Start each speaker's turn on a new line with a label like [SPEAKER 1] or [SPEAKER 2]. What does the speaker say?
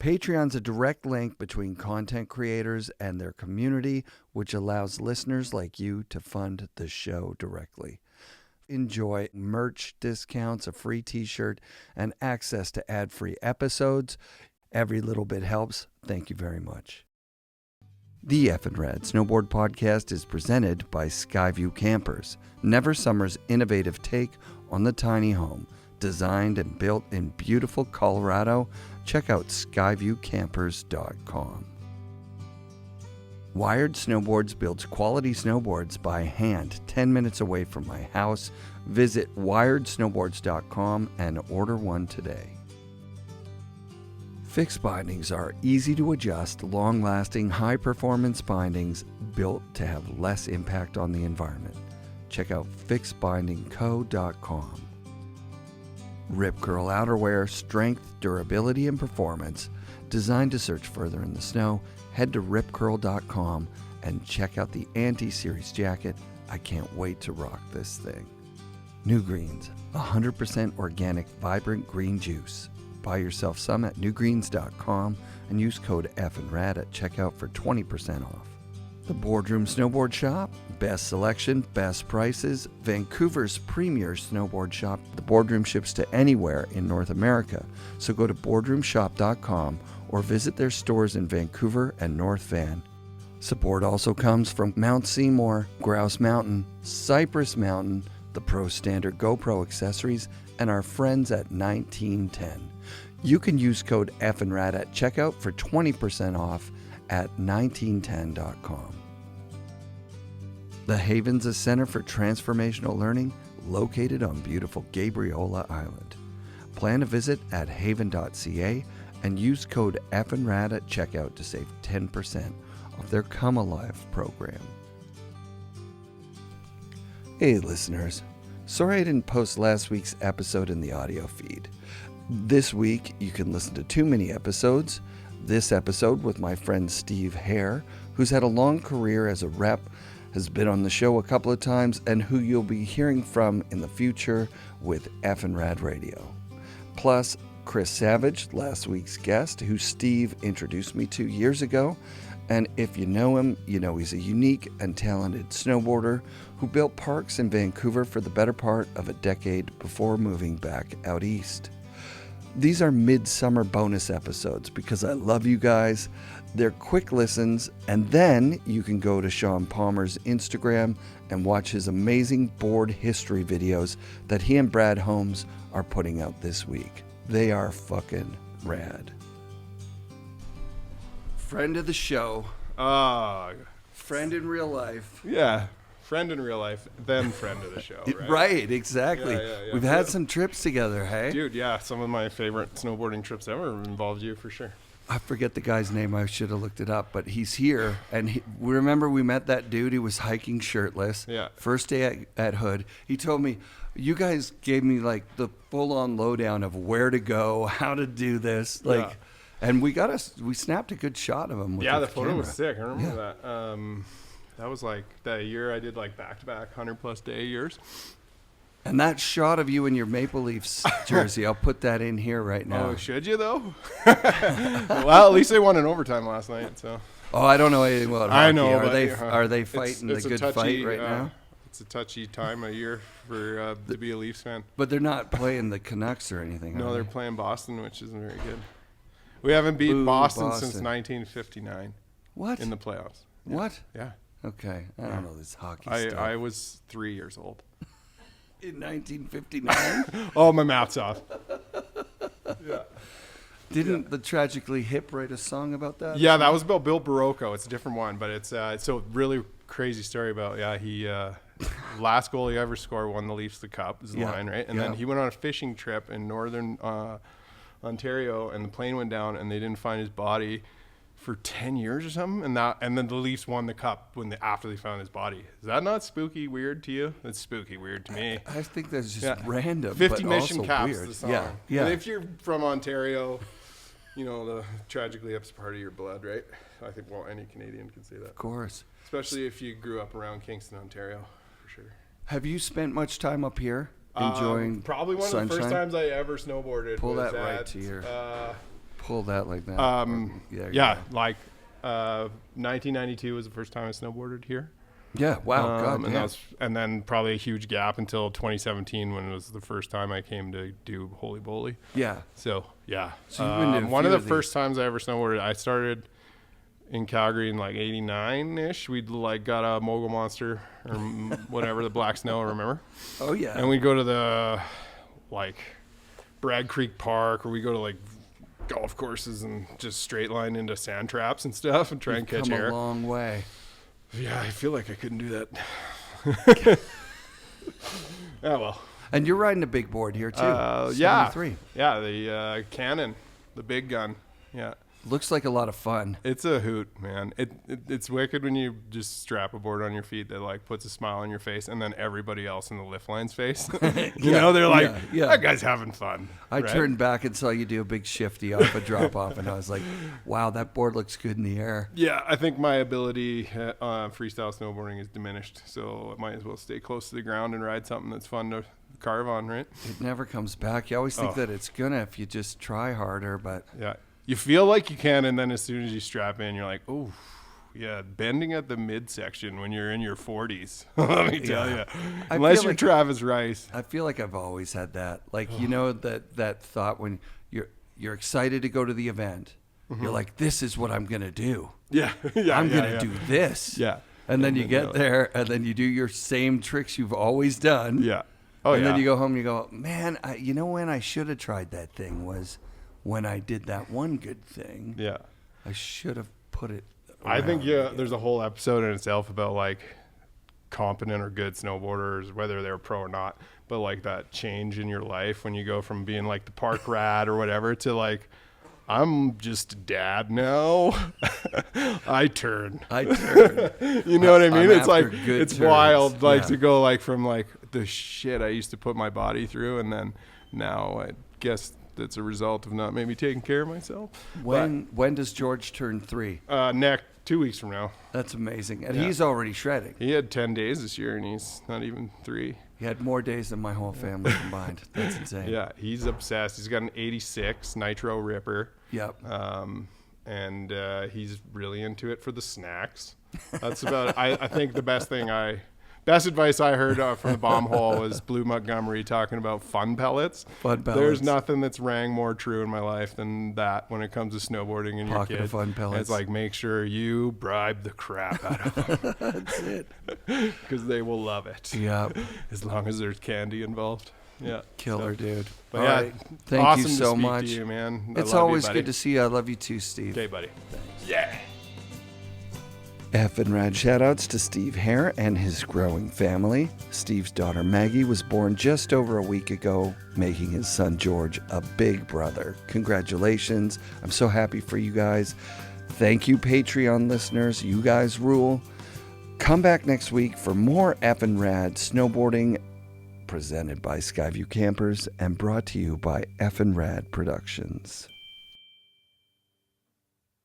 [SPEAKER 1] Patreon's a direct link between content creators and their community, which allows listeners like you to fund the show directly. Enjoy merch discounts, a free t-shirt, and access to ad-free episodes. Every little bit helps. Thank you very much. The FNRad Snowboard Podcast is presented by Skyview Campers, Never Summer's innovative take on the tiny home. Designed and built in beautiful Colorado. Check out skyviewcampers.com. Wired Snowboards builds quality snowboards by hand 10 minutes away from my house. Visit wiredsnowboards.com and order one today. Fixed bindings are easy to adjust, long-lasting, high-performance bindings built to have less impact on the environment. Check out fixedbindingco.com. Rip Curl outerwear, strength, durability, and performance. Designed to search further in the snow, head to ripcurl.com and check out the Anti-Series jacket. I can't wait to rock this thing. New Greens, 100% organic, vibrant green juice. Buy yourself some at newgreens.com and use code FNRad at checkout for 20% off. The Boardroom Snowboard Shop, best selection, best prices, Vancouver's premier snowboard shop. The Boardroom ships to anywhere in North America, so go to boardroomshop.com or visit their stores in Vancouver and North Van. Support also comes from Mount Seymour, Grouse Mountain, Cypress Mountain, the Pro Standard GoPro accessories, and our friends at 1910. You can use code FNRad at checkout for 20% off at 1910.com. The Haven's a center for transformational learning located on beautiful Gabriola Island. Plan a visit at haven.ca and use code FNRad at checkout to save 10% off their Come Alive program. Hey listeners, sorry I didn't post last week's episode in the audio feed. This week you can listen to 2 mini episodes. This episode with my friend Steve Hare, who's had a long career as a rep, has been on the show a couple of times, and who you'll be hearing from in the future with FNRad Radio. Plus, Chris Savage, last week's guest, who Steve introduced me to years ago. And if you know him, you know he's a unique and talented snowboarder who built parks in Vancouver for the better part of a decade before moving back out east. These are midsummer bonus episodes because I love you guys. They're quick listens, and then you can go to Sean Palmer's Instagram and watch his amazing board history videos that he and Brad Holmes are putting out this week. They are fucking rad. Friend of the show. Friend in real life.
[SPEAKER 2] Yeah. Friend in real life, then friend of the show, right?
[SPEAKER 1] Right, exactly.
[SPEAKER 2] Yeah.
[SPEAKER 1] We've had some trips together, hey?
[SPEAKER 2] Dude, yeah, some of my favorite snowboarding trips ever involved you, for sure.
[SPEAKER 1] I forget the guy's name. I should have looked it up, but he's here. And we remember we met that dude. He was hiking shirtless.
[SPEAKER 2] Yeah.
[SPEAKER 1] First day at Hood. He told me, you guys gave me like the full-on lowdown of where to go, how to do this. And we snapped a good shot of him with
[SPEAKER 2] the photo
[SPEAKER 1] camera.
[SPEAKER 2] was sick. I remember that. That was like that year I did like back-to-back 100-plus day years.
[SPEAKER 1] And that shot of you in your Maple Leafs jersey, I'll put that in here right now.
[SPEAKER 2] Oh, should you though? Well, at least they won in overtime last night. So.
[SPEAKER 1] Oh, I don't know anything about hockey.
[SPEAKER 2] I know.
[SPEAKER 1] Are they fighting the good fight right now?
[SPEAKER 2] It's a touchy time of year for to be a Leafs fan.
[SPEAKER 1] But they're not playing the Canucks or anything.
[SPEAKER 2] No, they're playing Boston, which isn't very good. We haven't beat Boston since 1959.
[SPEAKER 1] What?
[SPEAKER 2] In the playoffs. Yeah.
[SPEAKER 1] What?
[SPEAKER 2] Yeah.
[SPEAKER 1] Okay. I don't know this hockey stuff.
[SPEAKER 2] I was 3 years old.
[SPEAKER 1] In 1959?
[SPEAKER 2] Oh, my math's off. Yeah.
[SPEAKER 1] Didn't the Tragically Hip write a song about that?
[SPEAKER 2] Yeah, that was about Bill Barocco. It's a different one, but it's so really crazy story about, he last goal he ever scored won the Leafs the cup is the line, right? And then he went on a fishing trip in northern Ontario, and the plane went down, and they didn't find his body for 10 years or something, and then the Leafs won the cup after they found his body. Is that not spooky weird to you? That's spooky weird to me.
[SPEAKER 1] I think that's just random.
[SPEAKER 2] 50
[SPEAKER 1] but
[SPEAKER 2] Mission
[SPEAKER 1] also
[SPEAKER 2] Caps,
[SPEAKER 1] weird.
[SPEAKER 2] the song.
[SPEAKER 1] Yeah.
[SPEAKER 2] And if you're from Ontario, the Tragically Hip's part of your blood, right? I think any Canadian can say that.
[SPEAKER 1] Of course.
[SPEAKER 2] Especially if you grew up around Kingston, Ontario, for sure.
[SPEAKER 1] Have you spent much time up here enjoying
[SPEAKER 2] probably one
[SPEAKER 1] sunshine?
[SPEAKER 2] of the first times I ever snowboarded.
[SPEAKER 1] Pull
[SPEAKER 2] was
[SPEAKER 1] that right to your. pull that like that.
[SPEAKER 2] Yeah, like 1992 was the first time I snowboarded here.
[SPEAKER 1] Yeah, wow, God,
[SPEAKER 2] and then probably a huge gap until 2017 when it was the first time I came to do Holy Bowly.
[SPEAKER 1] Yeah.
[SPEAKER 2] So, yeah.
[SPEAKER 1] So you've been to
[SPEAKER 2] one of the first times I ever snowboarded, I started in Calgary in like 89-ish. We'd like got a Mogul Monster or whatever, the Black Snow, remember?
[SPEAKER 1] Oh, yeah.
[SPEAKER 2] And we'd go to the like Bragg Creek Park, or we go to like golf courses and just straight line into sand traps and stuff and try and catch air.
[SPEAKER 1] Come a long way.
[SPEAKER 2] Yeah, I feel like I couldn't do that. Oh, well.
[SPEAKER 1] And you're riding a big board here, too.
[SPEAKER 2] Yeah.
[SPEAKER 1] 73.
[SPEAKER 2] Yeah, the Cannon, the big gun. Yeah.
[SPEAKER 1] Looks like a lot of fun.
[SPEAKER 2] It's a hoot, man. It's wicked when you just strap a board on your feet that like puts a smile on your face, and then everybody else in the lift line's face. you know, they're like, that guy's having fun.
[SPEAKER 1] I turned back and saw you do a big shifty off a drop off, and I was like, wow, that board looks good in the air.
[SPEAKER 2] Yeah, I think my ability freestyle snowboarding is diminished, so I might as well stay close to the ground and ride something that's fun to carve on, right?
[SPEAKER 1] It never comes back. You always think that it's gonna if you just try harder, but
[SPEAKER 2] yeah. You feel like you can, and then as soon as you strap in, you're like, oh, yeah, bending at the midsection when you're in your 40s. Let me tell you. Unless you're like Travis Rice.
[SPEAKER 1] I feel like I've always had that. Like, you know, that thought when you're excited to go to the event. Mm-hmm. You're like, this is what I'm going to do.
[SPEAKER 2] Yeah.
[SPEAKER 1] I'm going to do this.
[SPEAKER 2] Yeah.
[SPEAKER 1] And then you get there, and then you do your same tricks you've always done.
[SPEAKER 2] Yeah.
[SPEAKER 1] And then you go home and you go, man, you know when I should have tried that thing was when I did that one good thing.
[SPEAKER 2] Yeah.
[SPEAKER 1] I should have put it
[SPEAKER 2] I think there's a whole episode in itself about like competent or good snowboarders, whether they're pro or not, but like that change in your life when you go from being like the park rat or whatever to like, I'm just a dad now. I turn. You know what I mean? It's like, it's turns. Wild, like to go like from like the shit I used to put my body through, and then now I guess that's a result of not maybe taking care of myself.
[SPEAKER 1] When does George turn 3?
[SPEAKER 2] 2 weeks from now.
[SPEAKER 1] That's amazing. And he's already shredding.
[SPEAKER 2] He had 10 days this year, and he's not even 3.
[SPEAKER 1] He had more days than my whole family combined. That's insane.
[SPEAKER 2] Yeah, he's obsessed. He's got an 86 Nitro Ripper.
[SPEAKER 1] Yep.
[SPEAKER 2] And he's really into it for the snacks. That's about, I think the best advice I heard from the bomb hole was Blue Montgomery talking about fun pellets.
[SPEAKER 1] Fun pellets.
[SPEAKER 2] There's nothing that's rang more true in my life than that when it comes to snowboarding and your kid.
[SPEAKER 1] Of fun pellets.
[SPEAKER 2] It's like, make sure you bribe the crap out of them.
[SPEAKER 1] That's it.
[SPEAKER 2] Because they will love it.
[SPEAKER 1] Yeah.
[SPEAKER 2] As long as there's candy involved. Yeah.
[SPEAKER 1] Killer, dude.
[SPEAKER 2] But all right.
[SPEAKER 1] Thank
[SPEAKER 2] awesome
[SPEAKER 1] you so
[SPEAKER 2] to speak
[SPEAKER 1] much.
[SPEAKER 2] To you, man.
[SPEAKER 1] It's always good to see you. I love you too, Steve.
[SPEAKER 2] Okay, buddy.
[SPEAKER 1] Thanks.
[SPEAKER 2] Yeah.
[SPEAKER 1] FNRad shoutouts to Steve Hare and his growing family. Steve's daughter Maggie was born just over a week ago, making his son George a big brother. Congratulations. I'm so happy for you guys. Thank you, Patreon listeners. You guys rule. Come back next week for more FNRad snowboarding presented by Skyview Campers and brought to you by FNRad Productions.